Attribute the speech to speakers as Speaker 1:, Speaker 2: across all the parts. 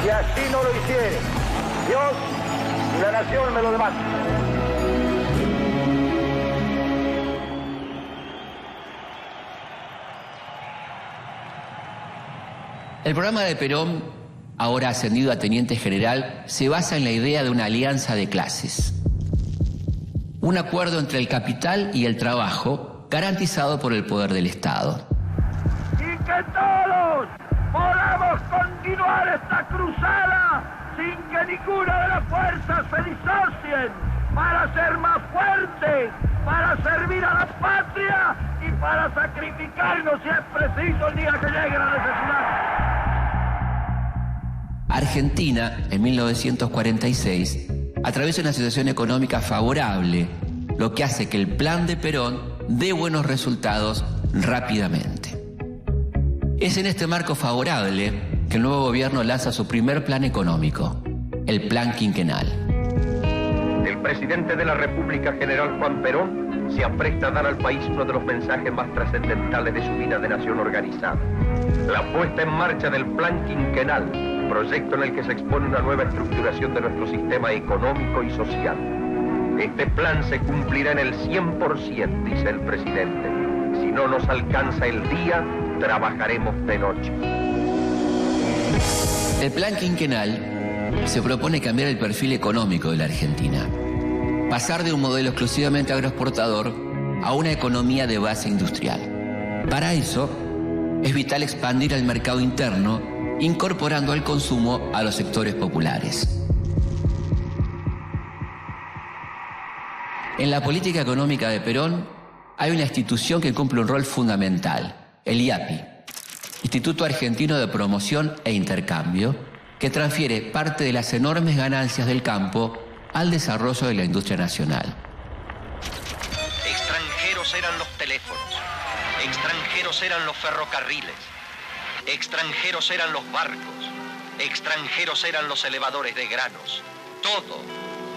Speaker 1: si así no lo hiciere. Dios y la nación me lo demandan.
Speaker 2: El programa de Perón, ahora ascendido a teniente general, se basa en la idea de una alianza de clases. Un acuerdo entre el capital y el trabajo, garantizado por el poder del Estado.
Speaker 1: Y que todos podamos continuar esta cruzada sin que ninguna de las fuerzas se disocien para ser más fuertes, para servir a la patria y para sacrificarnos si es preciso el día que llegue la necesidad.
Speaker 2: Argentina, en 1946, atraviesa una situación económica favorable, lo que hace que el plan de Perón dé buenos resultados rápidamente. Es en este marco favorable que el nuevo gobierno lanza su primer plan económico, el Plan Quinquenal.
Speaker 3: El presidente de la República, general Juan Perón, se apresta a dar al país uno de los mensajes más trascendentales de su vida de nación organizada. La puesta en marcha del Plan Quinquenal, proyecto en el que se expone una nueva estructuración de nuestro sistema económico y social. Este plan se cumplirá en el 100%, dice el presidente. Si no nos alcanza el día, trabajaremos de noche.
Speaker 2: El Plan Quinquenal se propone cambiar el perfil económico de la Argentina. Pasar de un modelo exclusivamente agroexportador a una economía de base industrial. Para eso, es vital expandir el mercado interno, incorporando al consumo a los sectores populares. En la política económica de Perón hay una institución que cumple un rol fundamental, el IAPI, Instituto Argentino de Promoción e Intercambio, que transfiere parte de las enormes ganancias del campo al desarrollo de la industria nacional.
Speaker 4: Extranjeros eran los teléfonos, extranjeros eran los ferrocarriles, extranjeros eran los barcos, extranjeros eran los elevadores de granos.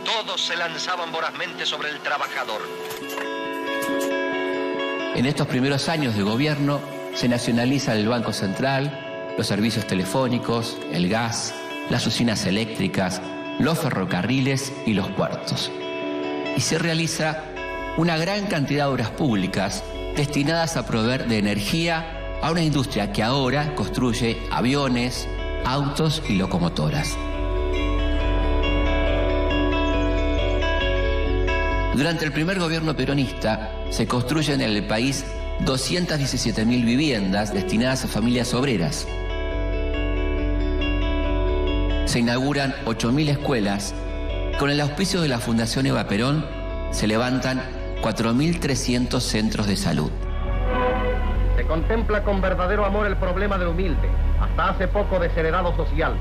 Speaker 4: Todos se lanzaban vorazmente sobre el trabajador.
Speaker 2: En estos primeros años de gobierno se nacionaliza el Banco Central, los servicios telefónicos, el gas, las usinas eléctricas, los ferrocarriles y los puertos. Y se realiza una gran cantidad de obras públicas destinadas a proveer de energía a una industria que ahora construye aviones, autos y locomotoras. Durante el primer gobierno peronista se construyen en el país 217.000 viviendas destinadas a familias obreras. Se inauguran 8.000 escuelas. Con el auspicio de la Fundación Eva Perón se levantan 4.300 centros de salud.
Speaker 3: Se contempla con verdadero amor el problema del humilde, hasta hace poco desheredado social.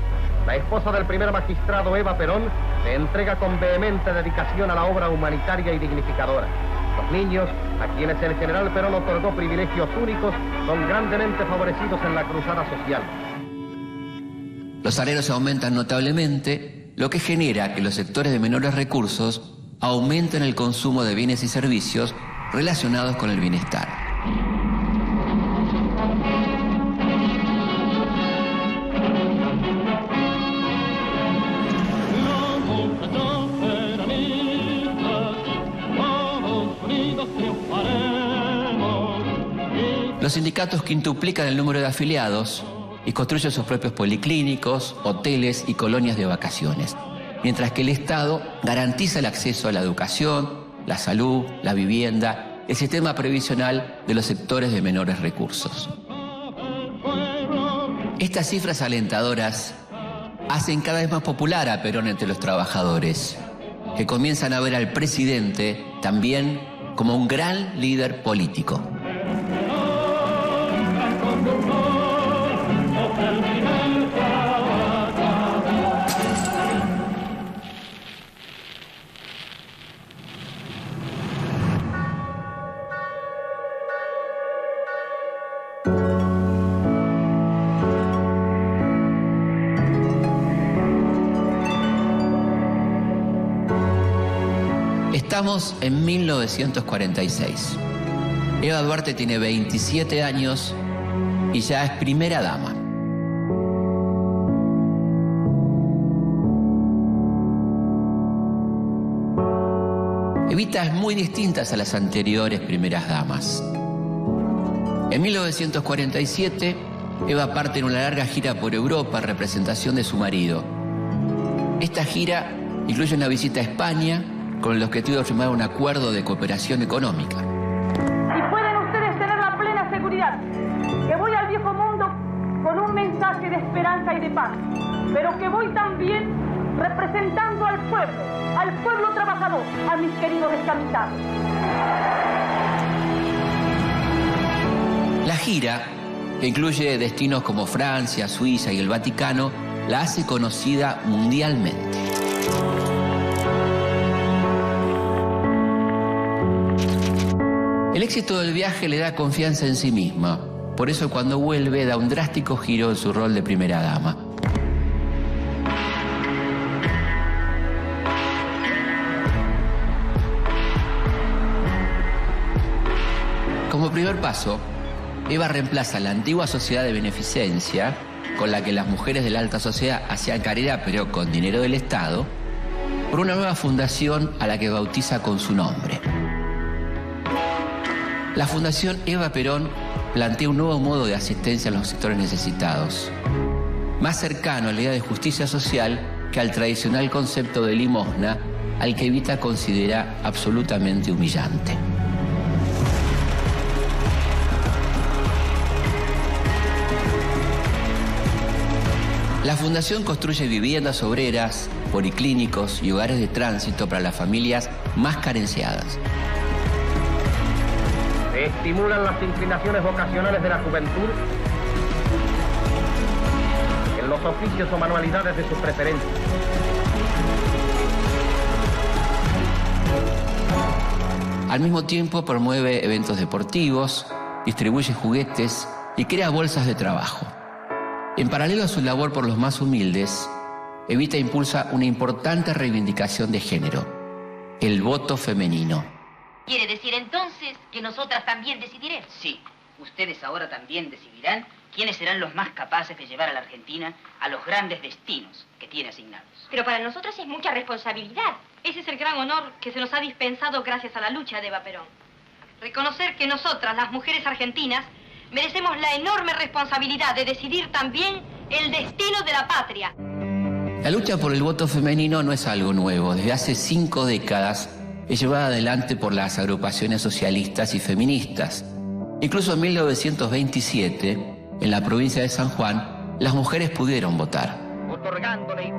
Speaker 3: La esposa del primer magistrado, Eva Perón, se entrega con vehemente dedicación a la obra humanitaria y dignificadora. Los niños, a quienes el general Perón otorgó privilegios únicos, son grandemente favorecidos en la cruzada social.
Speaker 2: Los salarios aumentan notablemente, lo que genera que los sectores de menores recursos aumenten el consumo de bienes y servicios relacionados con el bienestar. Los sindicatos quintuplican el número de afiliados y construyen sus propios policlínicos, hoteles y colonias de vacaciones, mientras que el Estado garantiza el acceso a la educación, la salud, la vivienda, el sistema previsional de los sectores de menores recursos. Estas cifras alentadoras hacen cada vez más popular a Perón entre los trabajadores, que comienzan a ver al presidente también como un gran líder político. Estamos en 1946. Eva Duarte tiene 27 años y ya es primera dama. Evita es muy distinta a las anteriores primeras damas. En 1947, Eva parte en una larga gira por Europa en representación de su marido. Esta gira incluye una visita a España con el objetivo de firmar un acuerdo de cooperación económica.
Speaker 5: Y pueden ustedes tener la plena seguridad que voy al viejo mundo con un mensaje de esperanza y de paz, pero que voy también representando al pueblo trabajador, a mis queridos descamisados.
Speaker 2: La gira, que incluye destinos como Francia, Suiza y el Vaticano, la hace conocida mundialmente. El éxito del viaje le da confianza en sí misma. Por eso cuando vuelve da un drástico giro en su rol de primera dama. Como primer paso, Eva reemplaza la antigua sociedad de beneficencia, con la que las mujeres de la alta sociedad hacían caridad pero con dinero del Estado, por una nueva fundación a la que bautiza con su nombre. La Fundación Eva Perón plantea un nuevo modo de asistencia a los sectores necesitados, más cercano a la idea de justicia social que al tradicional concepto de limosna, al que Evita considera absolutamente humillante. La Fundación construye viviendas obreras, policlínicos y hogares de tránsito para las familias más carenciadas.
Speaker 3: Se estimulan las inclinaciones vocacionales de la juventud en los oficios o manualidades de su preferencia.
Speaker 2: Al mismo tiempo promueve eventos deportivos, distribuye juguetes y crea bolsas de trabajo. En paralelo a su labor por los más humildes, Evita impulsa una importante reivindicación de género, el voto femenino.
Speaker 6: ¿Quiere decir entonces que nosotras también decidiremos?
Speaker 7: Sí, ustedes ahora también decidirán quiénes serán los más capaces de llevar a la Argentina a los grandes destinos que tiene asignados.
Speaker 6: Pero para nosotras es mucha responsabilidad.
Speaker 8: Ese es el gran honor que se nos ha dispensado gracias a la lucha de Eva Perón. Reconocer que nosotras, las mujeres argentinas, merecemos la enorme responsabilidad de decidir también el destino de la patria.
Speaker 2: La lucha por el voto femenino no es algo nuevo. Desde hace 5 décadas es llevada adelante por las agrupaciones socialistas y feministas. Incluso en 1927, en la provincia de San Juan, las mujeres pudieron votar.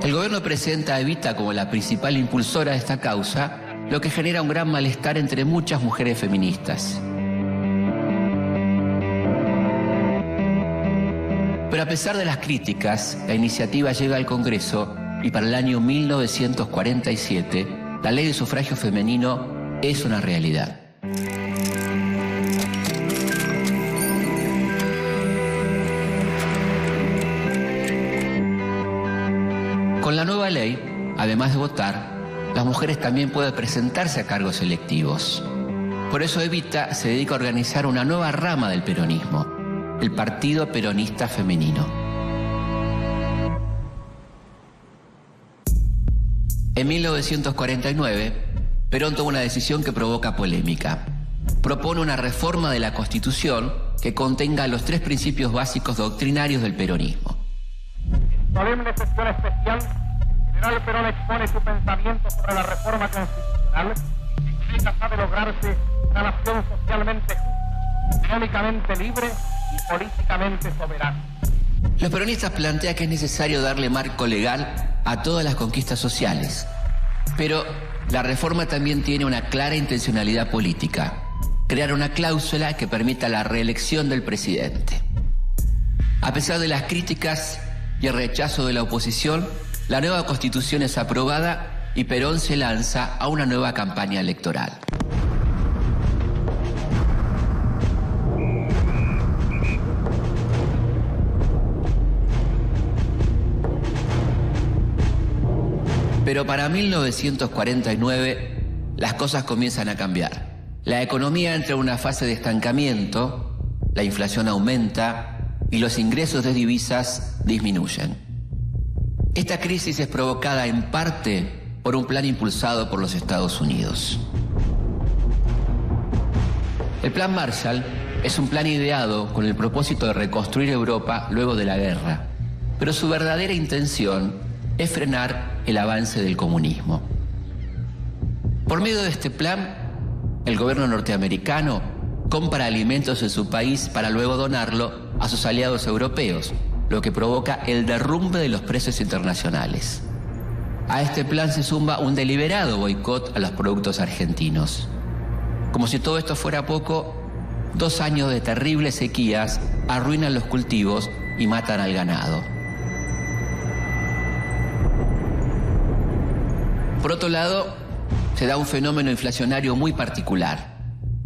Speaker 2: El gobierno presenta a Evita como la principal impulsora de esta causa, lo que genera un gran malestar entre muchas mujeres feministas. Pero a pesar de las críticas, la iniciativa llega al Congreso y para el año 1947, la ley de sufragio femenino es una realidad. Con la nueva ley, además de votar, las mujeres también pueden presentarse a cargos electivos. Por eso Evita se dedica a organizar una nueva rama del peronismo, el Partido Peronista Femenino. En 1949, Perón toma una decisión que provoca polémica. Propone una reforma de la Constitución que contenga los 3 principios básicos doctrinarios del peronismo.
Speaker 1: En solemne sesión especial, el general Perón expone su pensamiento sobre la reforma constitucional y con ella sabe lograrse una nación socialmente justa, económicamente libre y políticamente soberana.
Speaker 2: Los peronistas plantean que es necesario darle marco legal a todas las conquistas sociales, pero la reforma también tiene una clara intencionalidad política: crear una cláusula que permita la reelección del presidente. A pesar de las críticas y el rechazo de la oposición, la nueva Constitución es aprobada y Perón se lanza a una nueva campaña electoral. Pero para 1949 las cosas comienzan a cambiar. La economía entra en una fase de estancamiento, la inflación aumenta y los ingresos de divisas disminuyen. Esta crisis es provocada en parte por un plan impulsado por los Estados Unidos. El Plan Marshall es un plan ideado con el propósito de reconstruir Europa luego de la guerra, pero su verdadera intención es frenar el avance del comunismo. Por medio de este plan, el gobierno norteamericano compra alimentos en su país para luego donarlo a sus aliados europeos, lo que provoca el derrumbe de los precios internacionales. A este plan se suma un deliberado boicot a los productos argentinos. Como si todo esto fuera poco, 2 años de terribles sequías arruinan los cultivos y matan al ganado. Por otro lado, se da un fenómeno inflacionario muy particular.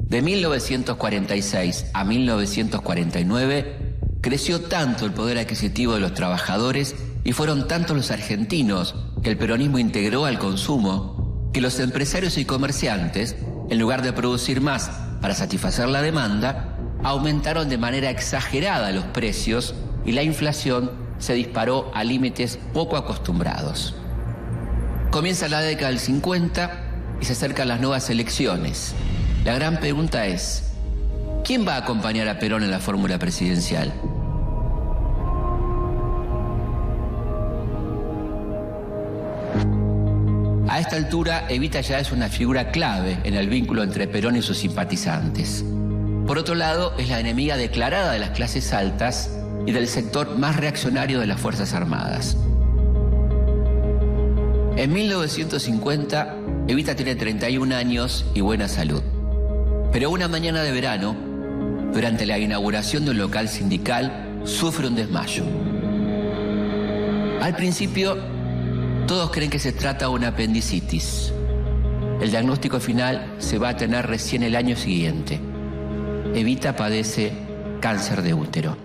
Speaker 2: De 1946 a 1949, creció tanto el poder adquisitivo de los trabajadores y fueron tantos los argentinos que el peronismo integró al consumo, que los empresarios y comerciantes, en lugar de producir más para satisfacer la demanda, aumentaron de manera exagerada los precios y la inflación se disparó a límites poco acostumbrados. Comienza la década del 50 y se acercan las nuevas elecciones. La gran pregunta es, ¿quién va a acompañar a Perón en la fórmula presidencial? A esta altura, Evita ya es una figura clave en el vínculo entre Perón y sus simpatizantes. Por otro lado, es la enemiga declarada de las clases altas y del sector más reaccionario de las Fuerzas Armadas. En 1950, Evita tiene 31 años y buena salud. Pero una mañana de verano, durante la inauguración de un local sindical, sufre un desmayo. Al principio, todos creen que se trata de una apendicitis. El diagnóstico final se va a tener recién el año siguiente. Evita padece cáncer de útero.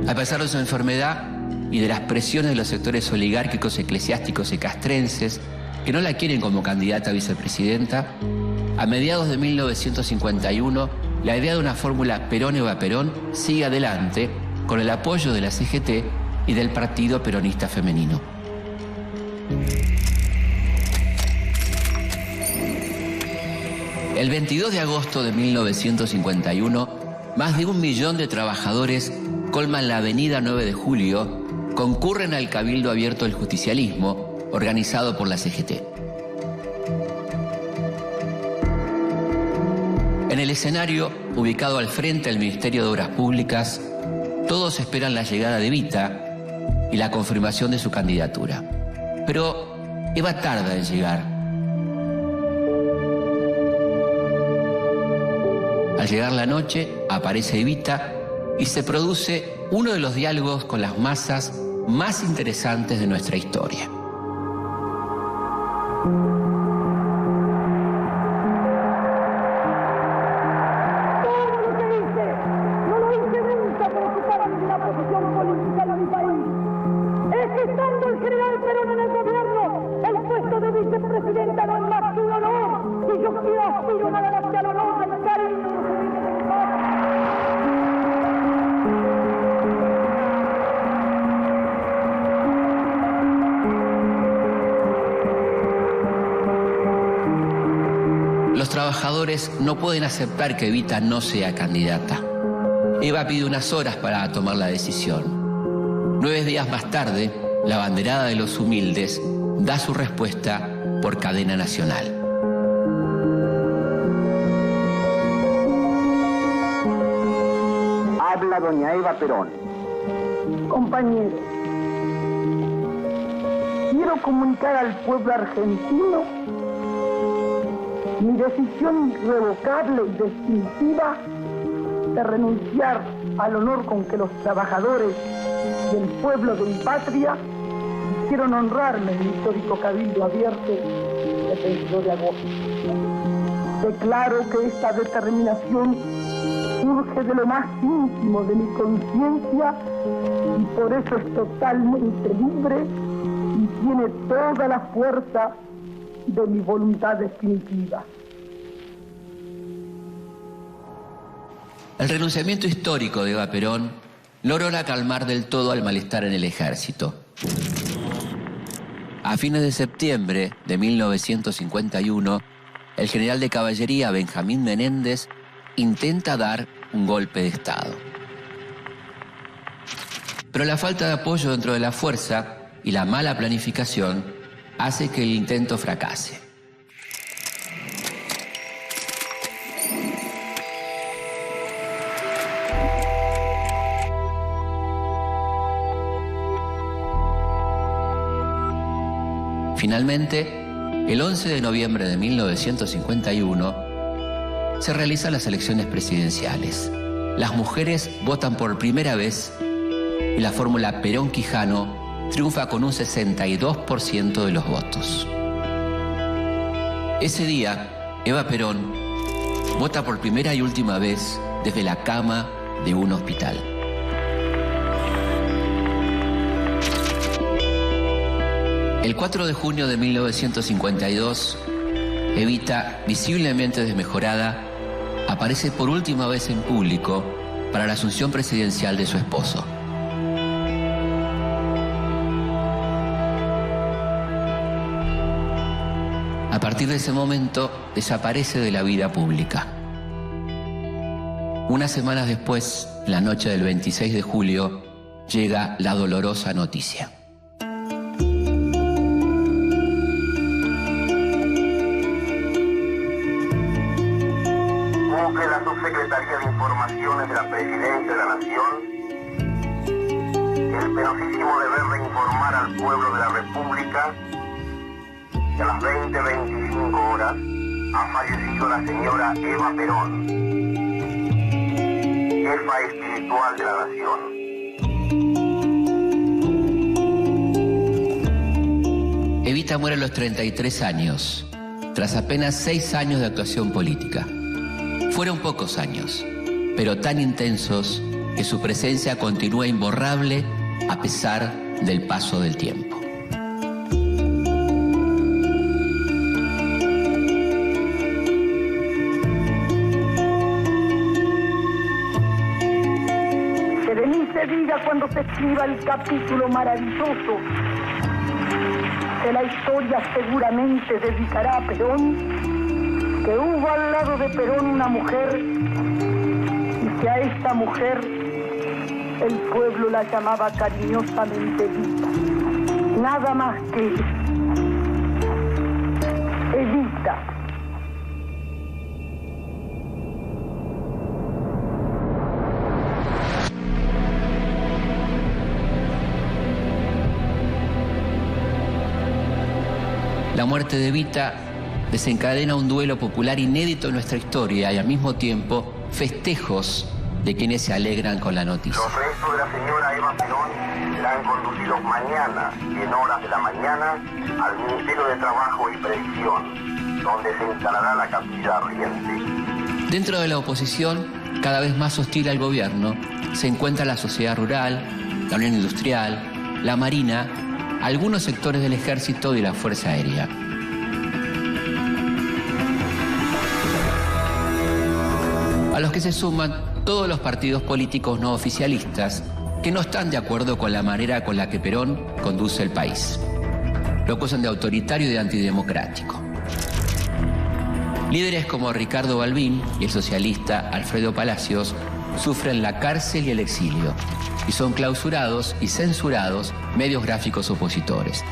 Speaker 2: A pesar de su enfermedad y de las presiones de los sectores oligárquicos, eclesiásticos y castrenses, que no la quieren como candidata a vicepresidenta, a mediados de 1951, la idea de una fórmula Perón-Eva Perón sigue adelante con el apoyo de la CGT y del Partido Peronista Femenino. El 22 de agosto de 1951, más de 1 millón de trabajadores colman la avenida 9 de Julio, concurren al Cabildo Abierto del Justicialismo, organizado por la CGT. En el escenario, ubicado al frente del Ministerio de Obras Públicas, todos esperan la llegada de Evita y la confirmación de su candidatura. Pero Eva tarda en llegar. Al llegar la noche, aparece Evita y se produce uno de los diálogos con las masas más interesantes de nuestra historia. Los trabajadores no pueden aceptar que Evita no sea candidata. Eva pide unas horas para tomar la decisión. 9 días más tarde, la banderada de los humildes da su respuesta por cadena nacional.
Speaker 1: Habla doña Eva Perón.
Speaker 9: Compañeros, quiero comunicar al pueblo argentino mi decisión irrevocable y definitiva de renunciar al honor con que los trabajadores y el pueblo de mi patria quisieron honrarme en el histórico Cabildo Abierto del 22 de agosto. Declaro que esta determinación surge de lo más íntimo de mi conciencia y por eso es totalmente libre y tiene toda la fuerza de mi voluntad definitiva.
Speaker 2: El renunciamiento histórico de Eva Perón logró calmar del todo al malestar en el ejército. A fines de septiembre de 1951, el general de caballería Benjamín Menéndez intenta dar un golpe de Estado. Pero la falta de apoyo dentro de la fuerza y la mala planificación hace que el intento fracase. Finalmente, el 11 de noviembre de 1951, se realizan las elecciones presidenciales. Las mujeres votan por primera vez y la fórmula Perón-Quijano triunfa con un 62% de los votos. Ese día, Eva Perón vota por primera y última vez desde la cama de un hospital. El 4 de junio de 1952, Evita, visiblemente desmejorada, aparece por última vez en público para la asunción presidencial de su esposo. A partir de ese momento, desaparece de la vida pública. Unas semanas después, la noche del 26 de julio, llega la dolorosa noticia.
Speaker 10: Secretaría de Informaciones de la Presidencia de la Nación, el penosísimo deber de informar al pueblo de la República que a las 20:25 horas ha fallecido la señora Eva Perón, jefa espiritual de la nación.
Speaker 2: Evita muere a los 33 años, tras apenas 6 años de actuación política. Fueron pocos años, pero tan intensos que su presencia continúa imborrable a pesar del paso del tiempo.
Speaker 9: Que de mí se diga cuando se escriba el capítulo maravilloso que la historia seguramente dedicará a Perón, que hubo al lado de Perón una mujer y que a esta mujer el pueblo la llamaba cariñosamente Evita. Nada más que Evita.
Speaker 2: La muerte de Evita desencadena un duelo popular inédito en nuestra historia y al mismo tiempo festejos de quienes se alegran con la noticia.
Speaker 10: Los restos de la señora Eva Perón serán conducidos mañana, en horas de la mañana, al Ministerio de Trabajo y Previsión, donde se instalará la capilla ardiente.
Speaker 2: Dentro de la oposición, cada vez más hostil al gobierno, se encuentra la sociedad rural, la Unión Industrial, la Marina, algunos sectores del Ejército y la Fuerza Aérea. A los que se suman todos los partidos políticos no oficialistas que no están de acuerdo con la manera con la que Perón conduce el país. Lo acusan de autoritario y de antidemocrático. Líderes como Ricardo Balbín y el socialista Alfredo Palacios sufren la cárcel y el exilio y son clausurados y censurados medios gráficos opositores.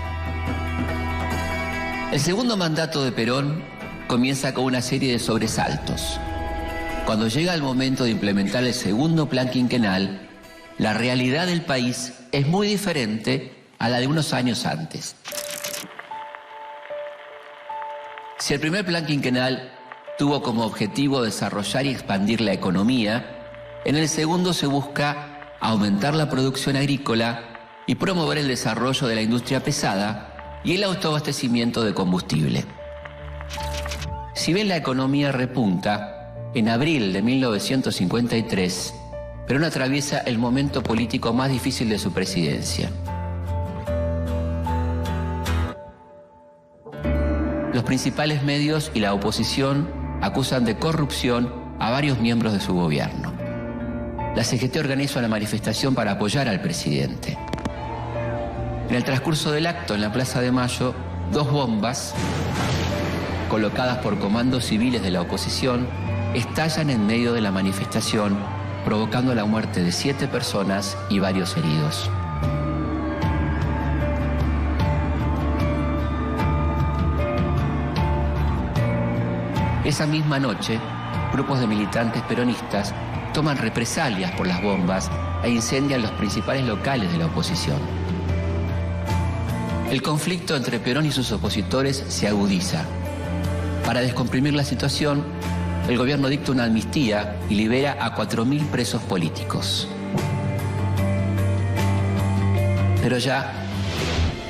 Speaker 2: El segundo mandato de Perón comienza con una serie de sobresaltos. Cuando llega el momento de implementar el segundo plan quinquenal, la realidad del país es muy diferente a la de unos años antes. Si el primer plan quinquenal tuvo como objetivo desarrollar y expandir la economía, en el segundo se busca aumentar la producción agrícola y promover el desarrollo de la industria pesada y el autoabastecimiento de combustible. Si bien la economía repunta, en abril de 1953, Perón atraviesa el momento político más difícil de su presidencia. Los principales medios y la oposición acusan de corrupción a varios miembros de su gobierno. La CGT organiza una manifestación para apoyar al presidente. En el transcurso del acto en la Plaza de Mayo, 2 bombas colocadas por comandos civiles de la oposición estallan en medio de la manifestación, provocando la muerte de 7 personas y varios heridos. Esa misma noche, grupos de militantes peronistas toman represalias por las bombas e incendian los principales locales de la oposición. El conflicto entre Perón y sus opositores se agudiza. Para descomprimir la situación, el gobierno dicta una amnistía y libera a 4.000 presos políticos. Pero ya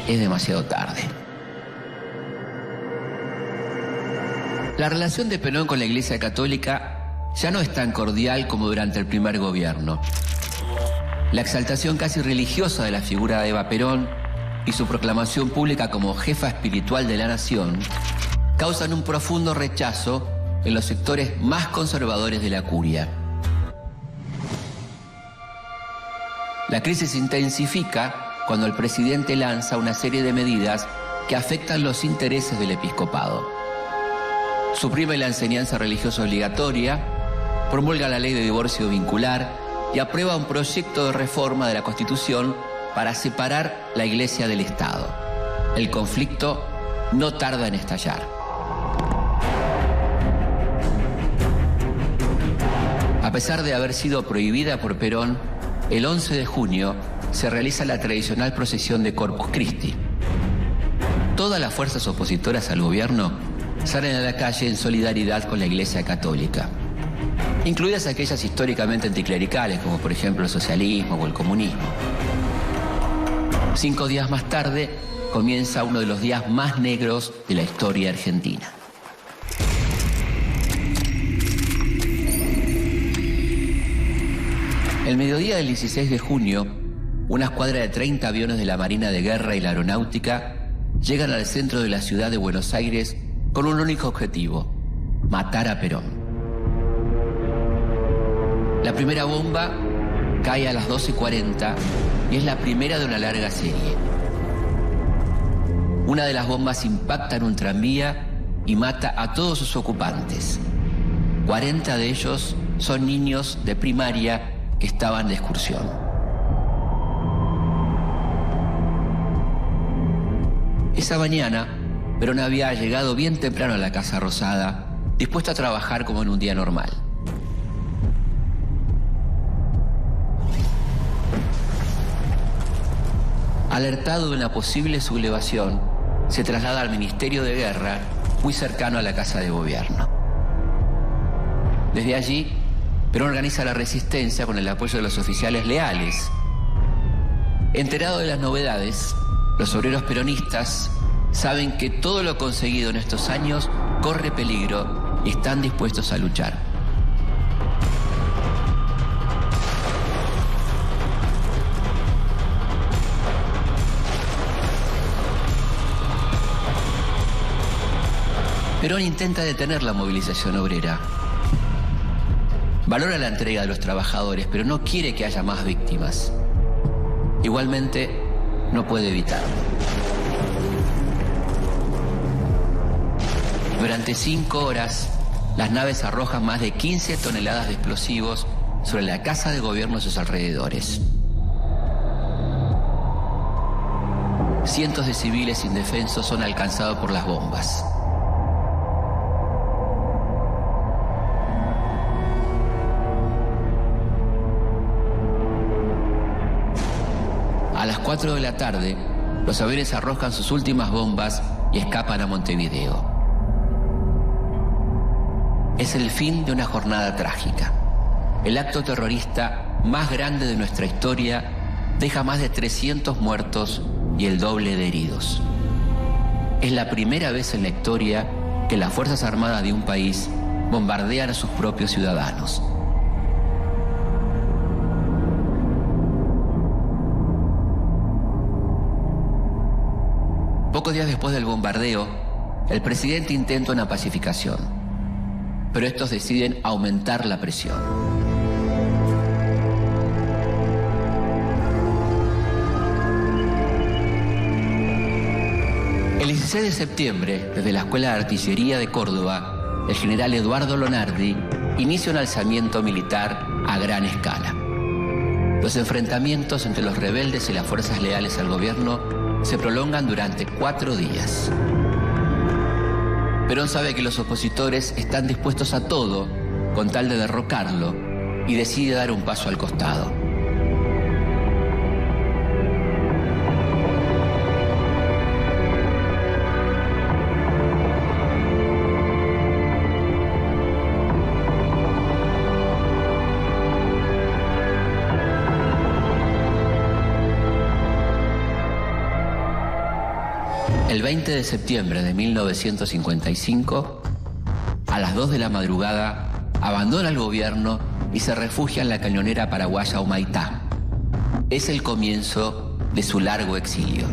Speaker 2: es demasiado tarde. La relación de Perón con la Iglesia Católica ya no es tan cordial como durante el primer gobierno. La exaltación casi religiosa de la figura de Eva Perón y su proclamación pública como jefa espiritual de la nación causan un profundo rechazo en los sectores más conservadores de la curia. La crisis se intensifica cuando el presidente lanza una serie de medidas que afectan los intereses del episcopado. Suprime la enseñanza religiosa obligatoria, promulga la ley de divorcio vincular y aprueba un proyecto de reforma de la Constitución para separar la Iglesia del Estado. El conflicto no tarda en estallar. A pesar de haber sido prohibida por Perón, el 11 de junio se realiza la tradicional procesión de Corpus Christi. Todas las fuerzas opositoras al gobierno salen a la calle en solidaridad con la Iglesia Católica, incluidas aquellas históricamente anticlericales, como por ejemplo el socialismo o el comunismo. 5 días más tarde comienza uno de los días más negros de la historia argentina. El mediodía del 16 de junio, una escuadra de 30 aviones de la Marina de Guerra y la Aeronáutica llegan al centro de la ciudad de Buenos Aires con un único objetivo: matar a Perón. La primera bomba cae a las 12:40 y es la primera de una larga serie. Una de las bombas impacta en un tranvía y mata a todos sus ocupantes. 40 de ellos son niños de primaria que estaban de excursión. Esa mañana, Perón había llegado bien temprano a la Casa Rosada, dispuesto a trabajar como en un día normal. Alertado de una posible sublevación, se traslada al Ministerio de Guerra, muy cercano a la Casa de Gobierno. Desde allí, Perón organiza la resistencia con el apoyo de los oficiales leales. Enterado de las novedades, los obreros peronistas saben que todo lo conseguido en estos años corre peligro y están dispuestos a luchar. Perón intenta detener la movilización obrera. Valora la entrega de los trabajadores, pero no quiere que haya más víctimas. Igualmente, no puede evitarlo. Durante 5 horas, las naves arrojan más de 15 toneladas de explosivos sobre la Casa de Gobierno y sus alrededores. Cientos de civiles indefensos son alcanzados por las bombas. A las 4 de la tarde, los aviones arrojan sus últimas bombas y escapan a Montevideo. Es el fin de una jornada trágica. El acto terrorista más grande de nuestra historia deja más de 300 muertos y el doble de heridos. Es la primera vez en la historia que las Fuerzas Armadas de un país bombardean a sus propios ciudadanos. Pocos días después del bombardeo, el presidente intenta una pacificación, pero estos deciden aumentar la presión. El 6 de septiembre, desde la Escuela de Artillería de Córdoba, el general Eduardo Lonardi inicia un alzamiento militar a gran escala. Los enfrentamientos entre los rebeldes y las fuerzas leales al gobierno se prolongan durante 4 días. Perón sabe que los opositores están dispuestos a todo con tal de derrocarlo y decide dar un paso al costado. El 20 de septiembre de 1955, a las 2 de la madrugada, abandona el gobierno y se refugia en la cañonera paraguaya Humaitá. Es el comienzo de su largo exilio.